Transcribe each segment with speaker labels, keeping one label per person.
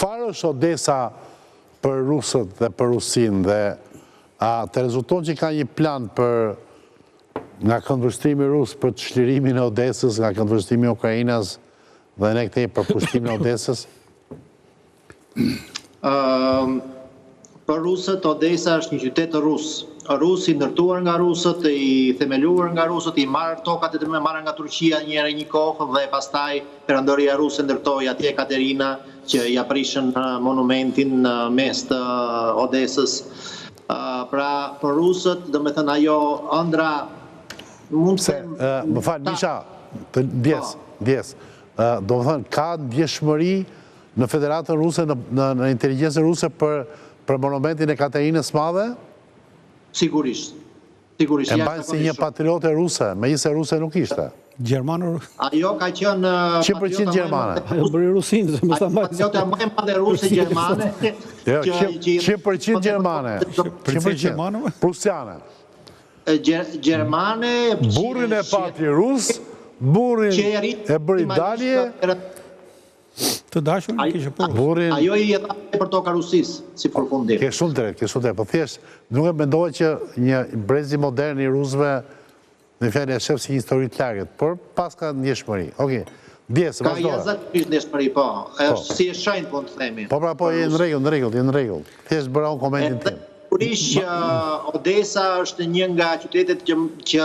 Speaker 1: Çfarë është Odesa për rusët dhe për Rusinë dhe a të rezulton që ka një plan për nga këndvështrimi rus për të shlirimin e Odesës, nga këndvështrimi e Ukrainës dhe ne këtej për pushtimin e Odesës?
Speaker 2: Për rusët, Odesa është një qytet rus. Rus i ndërtuar nga rusët, i themeluar nga rusët, i marrë tokat e marrë nga Turqia një kohë dhe pastaj Perandoria ruse ndërtoi atje Katerina që ja prishën monumentin në mes të Odesës. Pra për rusët, do me thënë ajo ëndra mund
Speaker 1: se më fal Misha, ndjes. Do me thënë ka ndjeshmëri në Federatën Ruse, në inteligjencën ruse për monumentin e Katerinës Madhe?
Speaker 2: Sigurisht.
Speaker 1: E mbajnë si një patriote ruse, megjithëse ruse nuk ishte.
Speaker 3: Gjermane?
Speaker 2: Ajo ka qenë
Speaker 1: 100% gjermane.
Speaker 3: Ajo bëri rusinë, se më sa mbajnë.
Speaker 2: Patriota më e madhe ruse gjermane.
Speaker 1: 100% gjermane. 100%
Speaker 3: gjermane?
Speaker 1: Prusiane.
Speaker 2: Gjermane.
Speaker 1: Burrin e pati rus, burrin e bëri dalje.
Speaker 3: Të dashur në kishë po.
Speaker 2: Ajo i dha për toka Rusisë, si përfundim.
Speaker 1: Ke shumë drejt, po thjesht nuk e mendohet që një brezi modern i rusëve në fjalë e shef si një histori të largët, por pas ka ndjeshmëri. Okej. Vazhdo.
Speaker 2: Ka jashtëzakonisht ndjeshmëri, po. Është si e shenjtë, po të themi.
Speaker 1: Po je në rregull. Thjesht bëra unë komentin tim.
Speaker 2: Sigurisht që Odesa është një nga qytetet që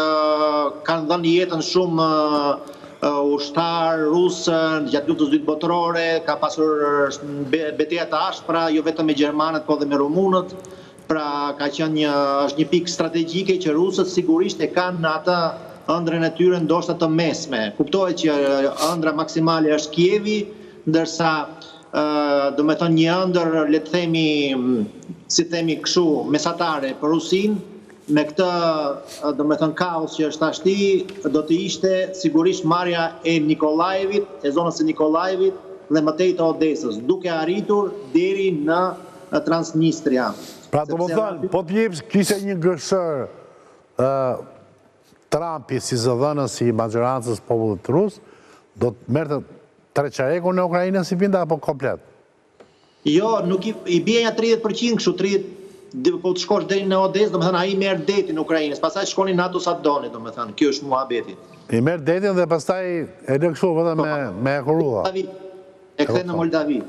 Speaker 2: kanë dhënë jetën shumë ushtar rusën gjatë luftës së dytë botërore, ka pasur betejë të ashpra, jo vetëm me gjermanët, po dhe me rumunët. Pra ka qenë është një pikë strategjike që rusët sigurisht e kanë në atë ëndrën e tyre ndoshta të mesme. Kuptohet që ëndra maksimale është Kievi, ndërsa do me thënë një ëndër, le të themi, si themi kështu, mesatare për Rusinë, me këtë, do me thënë, kaos që është ashti, do të ishte sigurisht marrja e Nikolajevit, e zonës e Nikolajevit dhe mëtej të Odesës, duke arritur deri në Transnistria.
Speaker 1: Pra do më thënë, po të jepës kishte një gërshër Trumpi si zëdhënës i majorancës popullit rus, do të merrte treqarekun në Ukrainë si pinda apo komplet?
Speaker 2: Jo, nuk i bie një 30%, kështu po të shkosh deri në Odesë, do me thënë, a i merr detin në Ukrajinës, pastaj shkoni NATO sa doni, do me thënë, kjo është muhabeti.
Speaker 1: I merr detin dhe pastaj e lë kështu vetëm me kurudha.
Speaker 2: E kthen në Moldavi.